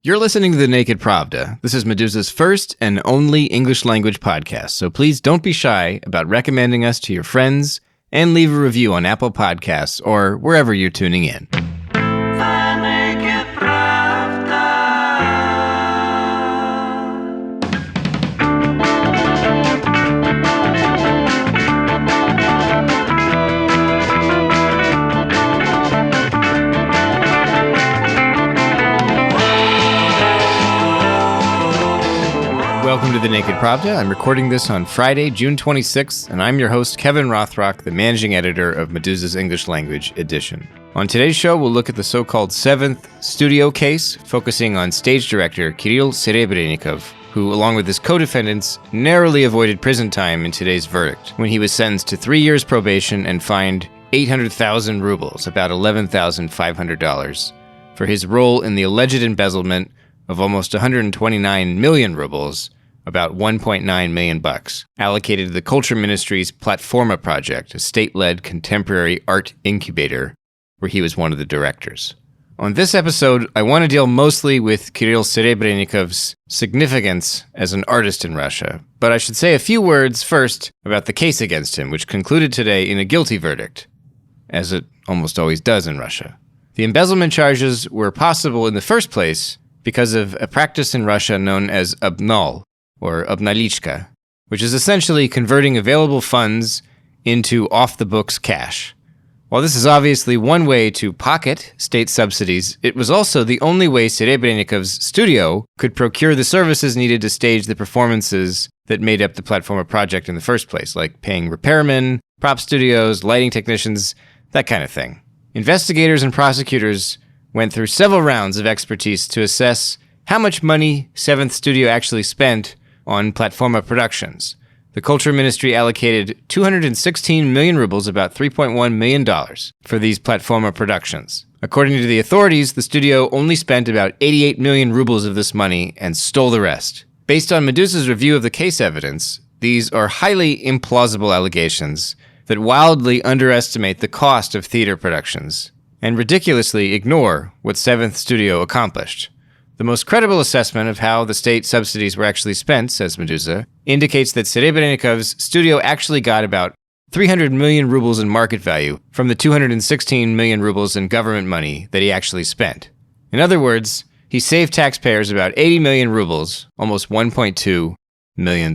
You're listening to the Naked Pravda. This is Medusa's first and only English language podcast, so please don't be shy about recommending us to your friends and leave a review on Apple Podcasts or wherever you're tuning in. Welcome to the Naked Pravda. I'm recording this on Friday, June 26th, and I'm your host, Kevin Rothrock, the managing editor of Medusa's English Language Edition. On today's show, we'll look at the so-called seventh studio case, focusing on stage director Kirill Serebrennikov, who, along with his co-defendants, narrowly avoided prison time in today's verdict, when he was sentenced to 3 years probation and fined 800,000 rubles, about $11,500, for his role in the alleged embezzlement of almost 129 million rubles, about $1.9 million bucks, allocated to the Culture Ministry's Platforma project, a state-led contemporary art incubator, where he was one of the directors. On this episode, I want to deal mostly with Kirill Serebrennikov's significance as an artist in Russia, but I should say a few words first about the case against him, which concluded today in a guilty verdict, as it almost always does in Russia. The embezzlement charges were possible in the first place because of a practice in Russia known as obnal, or obnalichka, which is essentially converting available funds into off-the-books cash. While this is obviously one way to pocket state subsidies, it was also the only way Serebrennikov's studio could procure the services needed to stage the performances that made up the Platforma project in the first place, like paying repairmen, prop studios, lighting technicians, that kind of thing. Investigators and prosecutors went through several rounds of expertise to assess how much money Seventh Studio actually spent on Platforma productions. The Culture Ministry allocated 216 million rubles, about $3.1 million, for these Platforma productions. According to the authorities, the studio only spent about 88 million rubles of this money and stole the rest. Based on Medusa's review of the case evidence, these are highly implausible allegations that wildly underestimate the cost of theater productions and ridiculously ignore what Seventh Studio accomplished. The most credible assessment of how the state subsidies were actually spent, says Medusa, indicates that Serebrennikov's studio actually got about 300 million rubles in market value from the 216 million rubles in government money that he actually spent. In other words, he saved taxpayers about 80 million rubles, almost $1.2 million.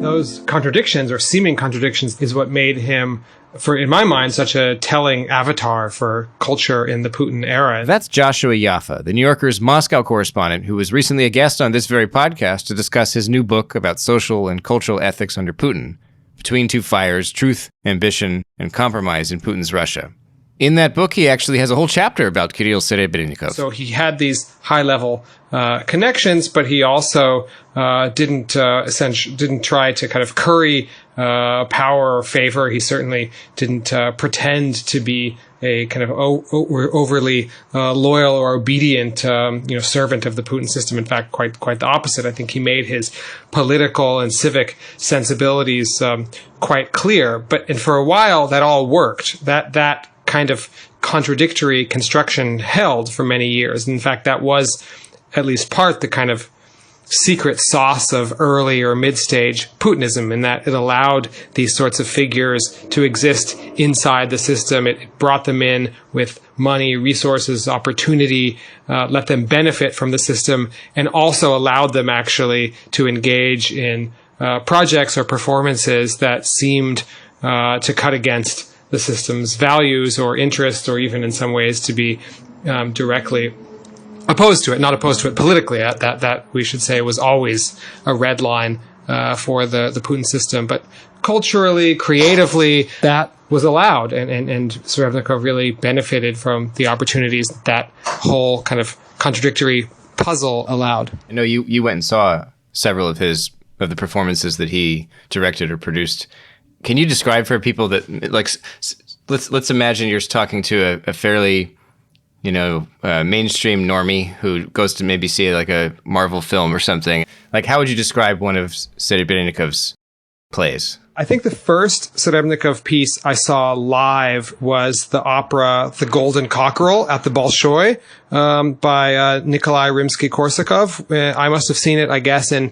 Those contradictions, or seeming contradictions, is what made him, in my mind, such a telling avatar for culture in the Putin era. That's Joshua Yaffa, the New Yorker's Moscow correspondent, who was recently a guest on this very podcast to discuss his new book about social and cultural ethics under Putin, Between Two Fires, Truth, Ambition, and Compromise in Putin's Russia. In that book, he actually has a whole chapter about Kirill Serebrennikov. So he had these high-level connections, but he also didn't try to kind of curry power or favor. He certainly didn't pretend to be a kind of overly loyal or obedient servant of the Putin system. In fact, quite the opposite. I think he made his political and civic sensibilities quite clear. And for a while, that all worked. That kind of contradictory construction held for many years. In fact, that was at least part the kind of secret sauce of early or mid-stage Putinism, in that it allowed these sorts of figures to exist inside the system. It brought them in with money, resources, opportunity, let them benefit from the system, and also allowed them actually to engage in projects or performances that seemed to cut against the system's values or interests, or even in some ways to be directly opposed to it, not opposed to it politically. That we should say was always a red line for the Putin system. But culturally, creatively, that was allowed, and Serebrennikov really benefited from the opportunities that whole kind of contradictory puzzle allowed. I know you went and saw several of the performances that he directed or produced. Can you describe for people that, like, let's imagine you're talking to a fairly, mainstream normie who goes to maybe see like a Marvel film or something. Like, how would you describe one of Serebrennikov's plays? I think the first Serebrennikov piece I saw live was the opera The Golden Cockerel at the Bolshoi by Nikolai Rimsky-Korsakov. I must have seen it, I guess, in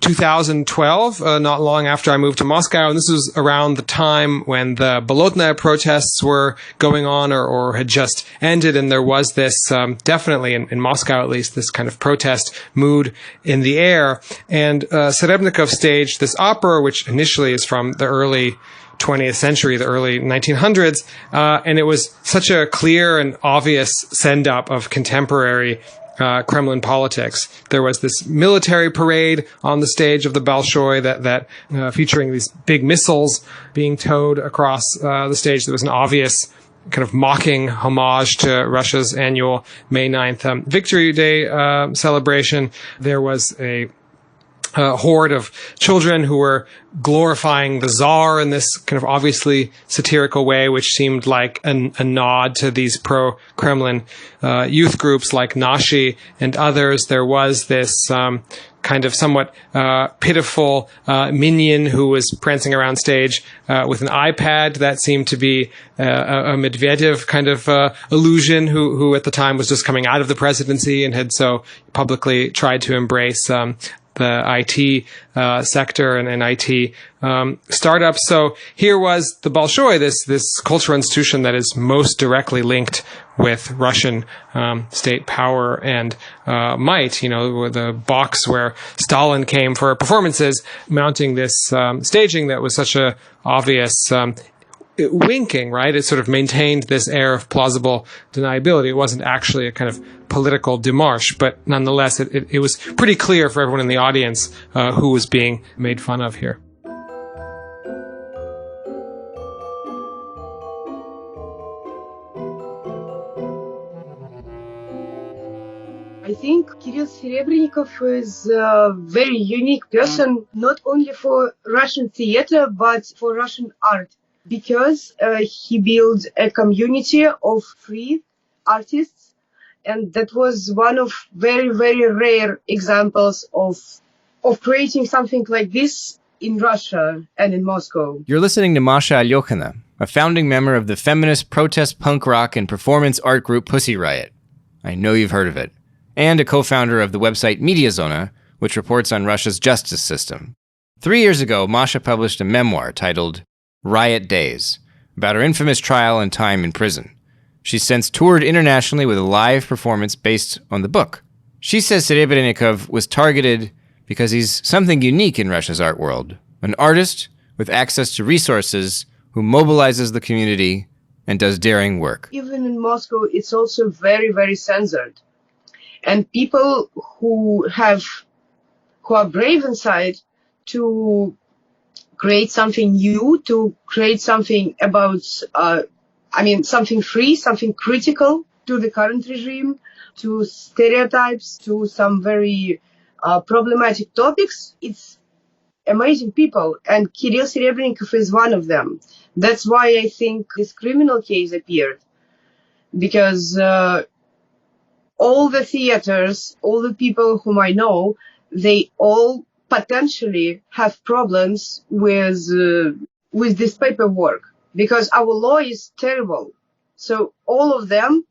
2012, not long after I moved to Moscow. And this was around the time when the Bolotnaya protests were going on or had just ended. And there was this, definitely in Moscow at least, this kind of protest mood in the air. And Serebrennikov staged this opera, which initially is from the early 20th century, the early 1900s. And it was such a clear and obvious send-up of contemporary Kremlin politics. There was this military parade on the stage of the Bolshoi that featuring these big missiles being towed across the stage. There was an obvious kind of mocking homage to Russia's annual May 9th Victory Day celebration. There was a horde of children who were glorifying the Tsar in this kind of obviously satirical way, which seemed like a nod to these pro-Kremlin youth groups like Nashi and others. There was this kind of somewhat pitiful minion who was prancing around stage with an iPad that seemed to be a Medvedev kind of illusion, who at the time was just coming out of the presidency and had so publicly tried to embrace the IT sector and IT startups. So here was the Bolshoi, this cultural institution that is most directly linked with Russian state power and might. You know, the box where Stalin came for performances, mounting this staging that was such a obvious winking, right? It sort of maintained this air of plausible deniability. It wasn't actually a kind of political démarche, but nonetheless, it was pretty clear for everyone in the audience who was being made fun of here. I think Kirill Serebrennikov is a very unique person, not only for Russian theater, but for Russian art, because he built a community of free artists, and that was one of very, very rare examples of creating something like this in Russia and in Moscow. You're listening to Masha Alyokhina, a founding member of the feminist protest punk rock and performance art group Pussy Riot. I know you've heard of it. And a co-founder of the website Mediazona, which reports on Russia's justice system. 3 years ago, Masha published a memoir titled Riot Days, about her infamous trial and time in prison. She's since toured internationally with a live performance based on the book. She says Serebrennikov was targeted because he's something unique in Russia's art world, an artist with access to resources who mobilizes the community and does daring work. Even in Moscow, it's also very, very censored. And people who are brave inside to create something new, to create something about, something free, something critical to the current regime, to stereotypes, to some very problematic topics. It's amazing people, and Kirill Serebrennikov is one of them. That's why I think this criminal case appeared, because all the theaters, all the people whom I know, they all potentially have problems with this paperwork, because our law is terrible. So all of them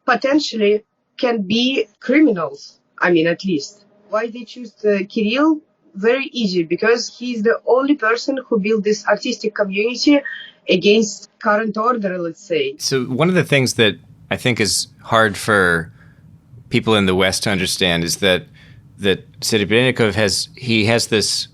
potentially can be criminals. At least. Why they choose Kirill? Very easy, because he's the only person who built this artistic community against current order, let's say. So one of the things that I think is hard for people in the West to understand is that Serebrennikov has this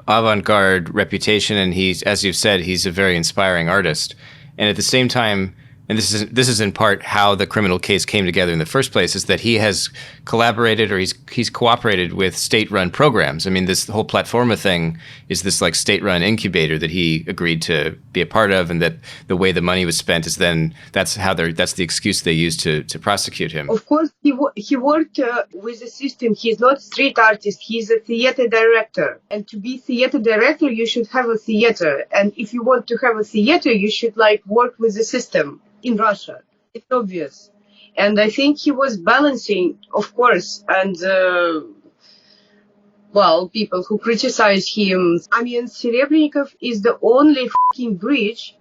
avant-garde reputation, and he's, as you've said, he's a very inspiring artist. And at the same time, and this is in part how the criminal case came together in the first place, is that he has collaborated, or he's cooperated with state-run programs. This whole Platforma thing is this like state-run incubator that he agreed to be a part of, and that the way the money was spent is then that's the excuse they used to prosecute him. Of course, he worked with the system. He's not a street artist. He's a theater director. And to be theater director, you should have a theater. And if you want to have a theater, you should work with the system. In Russia, it's obvious. And I think he was balancing, of course, and people who criticize him. I mean, Serebrennikov is the only fucking bridge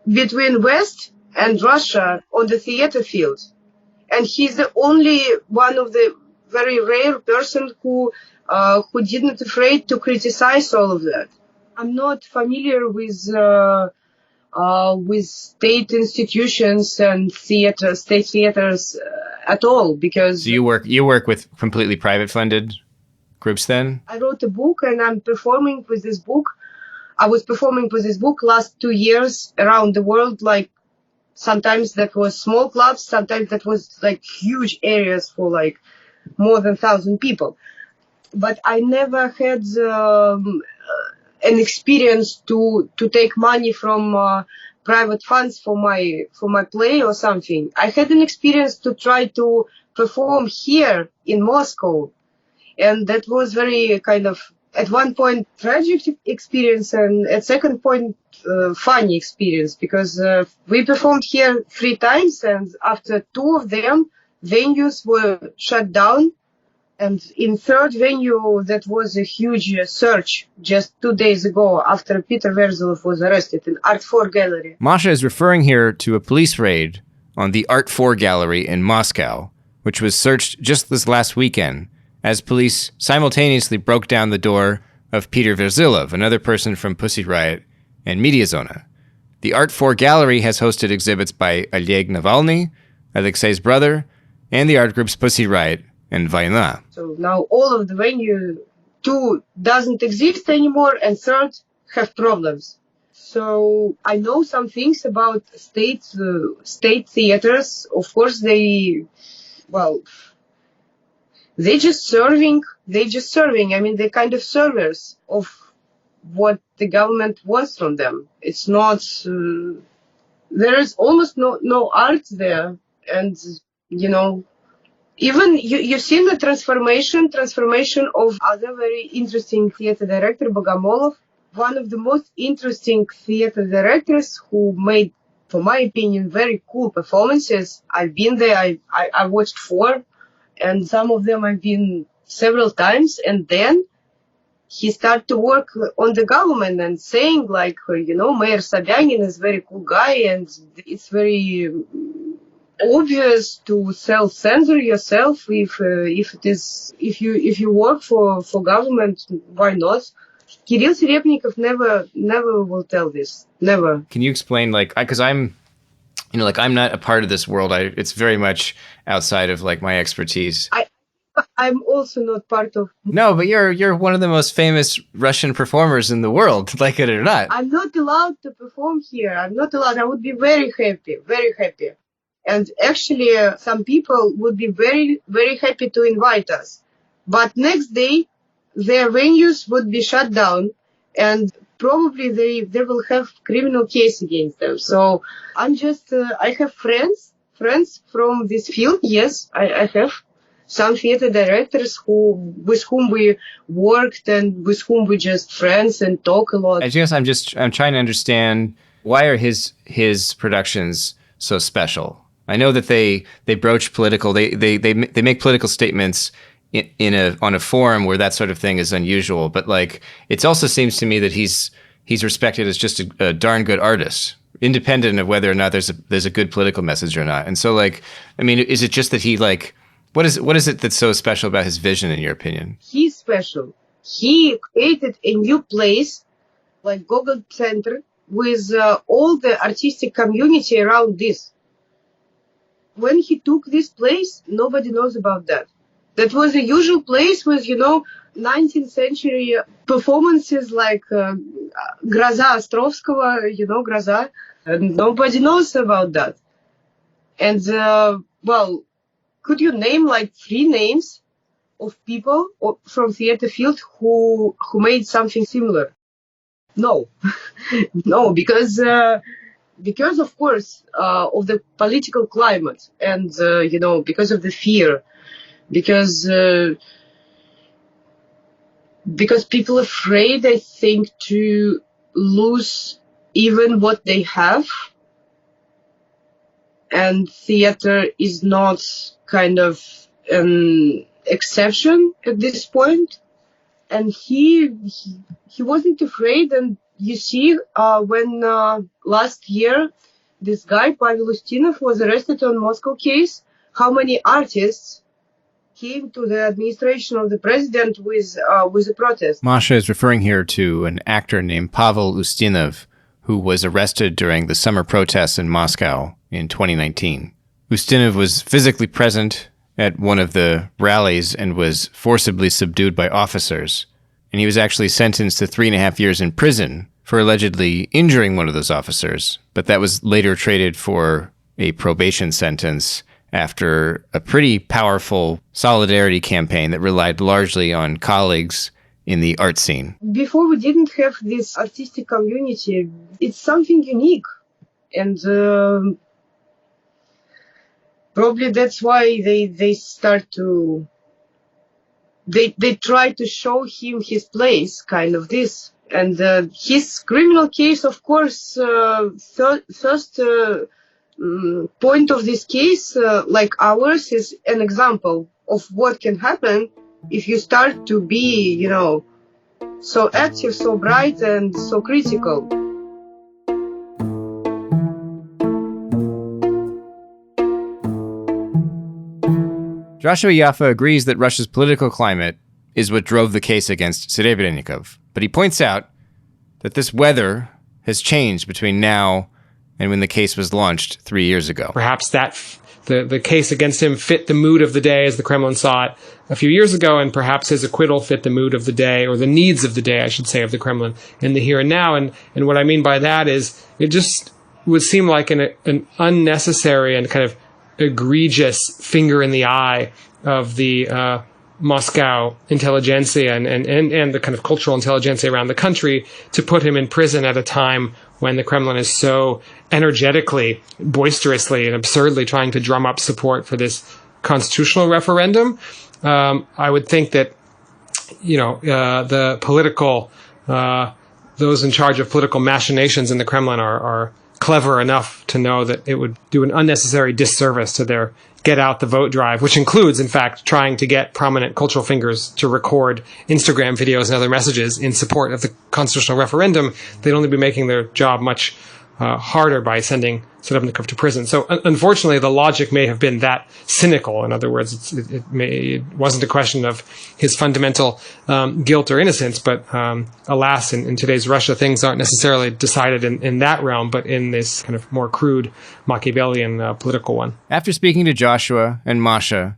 between West and Russia on the theater field. And he's the only one of the very rare person who didn't afraid to criticize all of that. I'm not familiar with state institutions and state theaters at all, because So you work with completely private funded groups then? I wrote a book and I'm performing with this book. I was performing with this book last 2 years around the world. Like sometimes that was small clubs, sometimes that was like huge areas for like more than 1,000 people. But I never had an experience to take money from private funds for my play or something. I had an experience to try to perform here in Moscow, and that was very kind of at one point tragic experience and at second point funny experience, because we performed here 3 times, and after 2 of them venues were shut down. And in third venue, that was a huge search just 2 days ago after Peter Verzolov was arrested in Art 4 Gallery. Masha is referring here to a police raid on the Art 4 Gallery in Moscow, which was searched just this last weekend, as police simultaneously broke down the door of Peter Verzolov, another person from Pussy Riot and Mediazona. The Art 4 Gallery has hosted exhibits by Oleg Navalny, Alexey's brother, and the art groups Pussy Riot and Vayna. So now all of the venue 2 doesn't exist anymore, and 3rd have problems. So I know some things about state theaters. Of course, they just serving. I mean, they're kind of servers of what the government wants from them. It's not. There is almost no art there, and even you've seen the transformation of other very interesting theater director, Bogomolov, one of the most interesting theater directors who made, for my opinion, very cool performances. I've been there. I watched 4, and some of them I've been several times. And then he started to work on the government and saying like, Mayor Sobyanin is a very cool guy, and it's very obvious to self-censor yourself if you work for government. Why not? Kirill Serebrennikov never will tell this. Never. Can you explain, because I'm not a part of this world. It's very much outside of like my expertise. I'm also not part of. No, but you're one of the most famous Russian performers in the world, like it or not. I'm not allowed to perform here. I'm not allowed. I would be very happy, very happy. And actually, some people would be very, very happy to invite us. But next day, their venues would be shut down, and probably they will have criminal case against them. So I'm just, I have friends from this field. Yes, I have some theater directors with whom we worked and with whom we just friends and talk a lot. I guess I'm trying to understand, why are his productions so special? I know that they broach political, they make political statements on a forum where that sort of thing is unusual, but like it also seems to me that he's respected as just a darn good artist, independent of whether or not there's a good political message or not. And so like, I mean, is it just that he like, what is it that's so special about his vision in your opinion? He's special. He created a new place like Gogol Center with all the artistic community around this. When he took this place, nobody knows about that. That was a usual place with, 19th century performances like Groza Ostrovskого, Groza. And nobody knows about that. And, could you name like 3 names of people from theater field who made something similar? No. No, because of course, of the political climate and, because of the fear, because people are afraid, I think, to lose even what they have. And theater is not kind of an exception at this point. and he wasn't afraid. And you see, when last year this guy Pavel Ustinov was arrested on Moscow case, how many artists came to the administration of the president with a protest. Masha is referring here to an actor named Pavel Ustinov, who was arrested during the summer protests in Moscow in 2019. Ustinov was physically present at one of the rallies and was forcibly subdued by officers. And he was actually sentenced to 3.5 years in prison for allegedly injuring one of those officers. But that was later traded for a probation sentence after a pretty powerful solidarity campaign that relied largely on colleagues in the art scene. Before we didn't have this artistic community. It's something unique. And probably that's why they start to... They try to show him his place, kind of this. And his criminal case, of course, first point of this case, like ours, is an example of what can happen if you start to be, so active, so bright, and so critical. Joshua Yaffa agrees that Russia's political climate is what drove the case against Serebrennikov, but he points out that this weather has changed between now and when the case was launched 3 years ago. Perhaps that the case against him fit the mood of the day as the Kremlin saw it a few years ago, and perhaps his acquittal fit the mood of the day, or the needs of the day, I should say, of the Kremlin in the here and now. And what I mean by that is it just would seem like an unnecessary and kind of egregious finger in the eye of the Moscow intelligentsia and the kind of cultural intelligentsia around the country to put him in prison at a time when the Kremlin is so energetically, boisterously, and absurdly trying to drum up support for this constitutional referendum. I would think that, the political, those in charge of political machinations in the Kremlin are clever enough to know that it would do an unnecessary disservice to their get out the vote drive, which includes, in fact, trying to get prominent cultural figures to record Instagram videos and other messages in support of the constitutional referendum. They'd only be making their job much harder by sending Serebrennikov to prison. So unfortunately, the logic may have been that cynical. In other words, it wasn't a question of his fundamental guilt or innocence, but alas, in today's Russia, things aren't necessarily decided in that realm, but in this kind of more crude Machiavellian political one. After speaking to Joshua and Masha,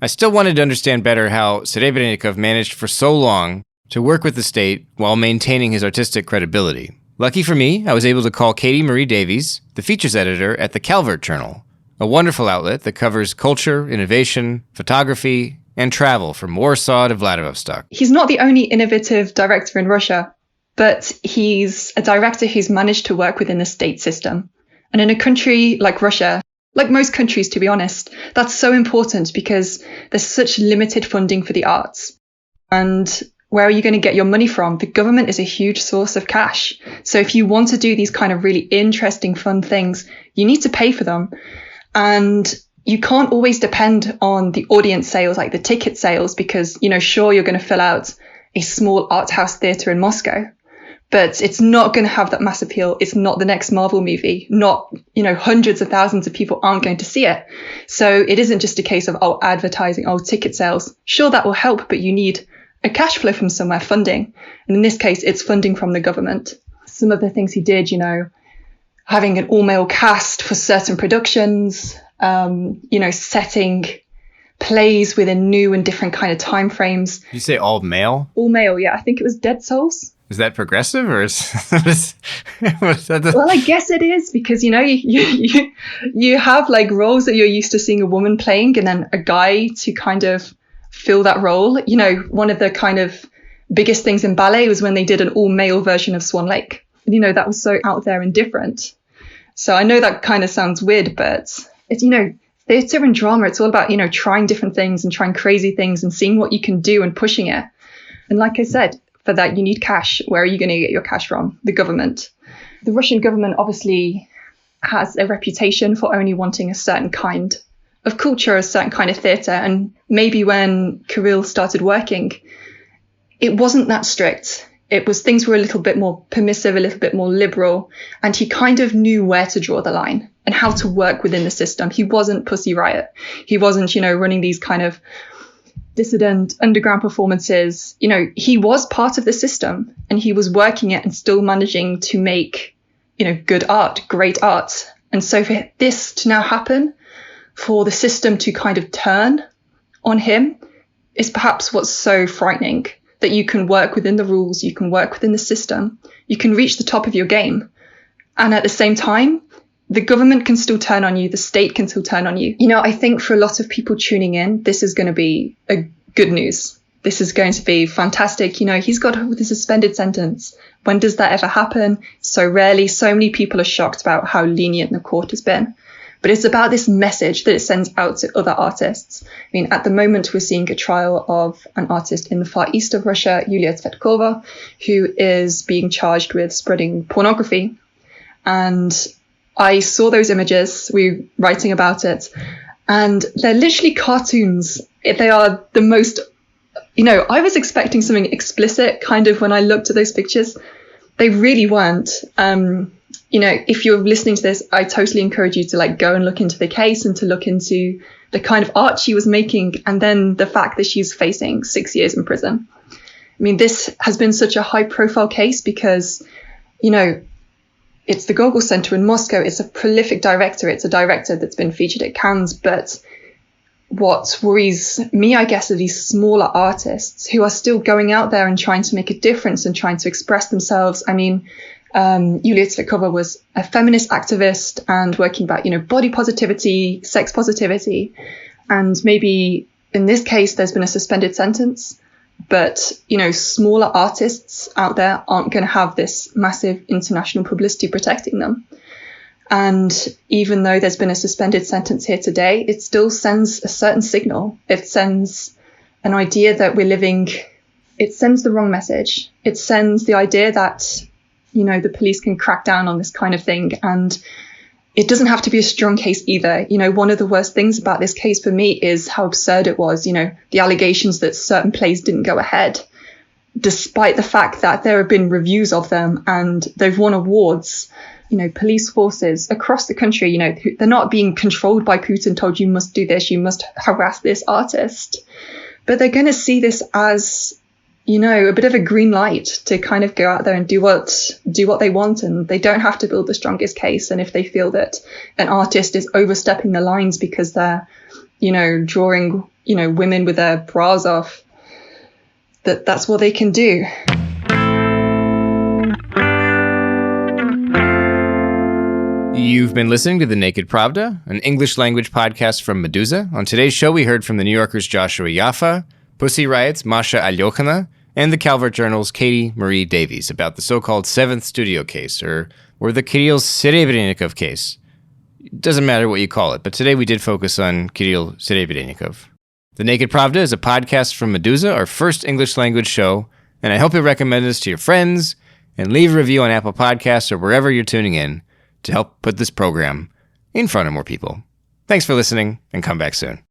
I still wanted to understand better how Serebrennikov managed for so long to work with the state while maintaining his artistic credibility. Lucky for me, I was able to call Katie Marie Davies, the features editor at the Calvert Journal, a wonderful outlet that covers culture, innovation, photography, and travel from Warsaw to Vladivostok. He's not the only innovative director in Russia, but he's a director who's managed to work within the state system. And in a country like Russia, like most countries, to be honest, that's so important because there's such limited funding for the arts. And where are you going to get your money from? The government is a huge source of cash. So if you want to do these kind of really interesting, fun things, you need to pay for them. And you can't always depend on the audience sales, like the ticket sales, because, sure, you're going to fill out a small art house theater in Moscow, but it's not going to have that mass appeal. It's not the next Marvel movie. Not, hundreds of thousands of people aren't going to see it. So it isn't just a case of, advertising, ticket sales. Sure, that will help, but you need a cash flow from somewhere, funding. And in this case, it's funding from the government. Some of the things he did, having an all-male cast for certain productions, setting plays within new and different kind of time frames. Did you say all male? All male, yeah. I think it was Dead Souls. Is that progressive or is that Well, I guess it is because, you have like roles that you're used to seeing a woman playing and then a guy to kind of fill that role. One of the kind of biggest things in ballet was when they did an all-male version of Swan Lake. That was so out there and different. So I know that kind of sounds weird, but it's, theatre and drama, it's all about, trying different things and trying crazy things and seeing what you can do and pushing it. And like I said, for that, you need cash. Where are you going to get your cash from? The government. The Russian government obviously has a reputation for only wanting a certain kind of culture, a certain kind of theatre. And maybe when Kirill started working, it wasn't that strict. It was, things were a little bit more permissive, a little bit more liberal, and he kind of knew where to draw the line and how to work within the system. He wasn't Pussy Riot. He wasn't, running these kind of dissident underground performances. He was part of the system, and he was working it and still managing to make, good art, great art. And so for this to now happen, for the system to kind of turn on him, is perhaps what's so frightening. That you can work within the rules, you can work within the system, you can reach the top of your game. And at the same time, the government can still turn on you, the state can still turn on you. I think for a lot of people tuning in, this is going to be a good news. This is going to be fantastic. He's got the suspended sentence. When does that ever happen? So rarely. So many people are shocked about how lenient the court has been. But it's about this message that it sends out to other artists. At the moment, we're seeing a trial of an artist in the far east of Russia, Yulia Tsvetkova, who is being charged with spreading pornography. And I saw those images, we were writing about it, and they're literally cartoons. They are the most, I was expecting something explicit kind of when I looked at those pictures. They really weren't. If you're listening to this, I totally encourage you to go and look into the case and to look into the kind of art she was making, and then the fact that she's facing 6 years in prison. This has been such a high profile case because, it's the Gogol Center in Moscow. It's a prolific director. It's a director that's been featured at Cannes. But what worries me, I guess, are these smaller artists who are still going out there and trying to make a difference and trying to express themselves. Yulia Tsvetkova was a feminist activist and working about, body positivity, sex positivity. And maybe in this case, there's been a suspended sentence. But, smaller artists out there aren't going to have this massive international publicity protecting them. And even though there's been a suspended sentence here today, it still sends a certain signal. It sends an idea that it sends the wrong message. It sends the idea that the police can crack down on this kind of thing. And it doesn't have to be a strong case either. One of the worst things about this case for me is how absurd it was, the allegations that certain plays didn't go ahead, despite the fact that there have been reviews of them and they've won awards. Police forces across the country, they're not being controlled by Putin, told you must do this, you must harass this artist. But they're going to see this as a bit of a green light to kind of go out there and do what they want, and they don't have to build the strongest case. And if they feel that an artist is overstepping the lines because they're, drawing, women with their bras off, that's what they can do. You've been listening to The Naked Pravda, an English language podcast from Meduza. On today's show, we heard from The New Yorker's Joshua Yaffa, Pussy Riot's Masha Alyokhina, and the Calvert Journal's Katie Marie Davies about the so-called Seventh Studio case, or the Kirill Serebrennikov case. It doesn't matter what you call it, but today we did focus on Kirill Serebrennikov. The Naked Pravda is a podcast from Meduza, our first English language show, and I hope you'll recommend us to your friends and leave a review on Apple Podcasts or wherever you're tuning in to help put this program in front of more people. Thanks for listening, and come back soon.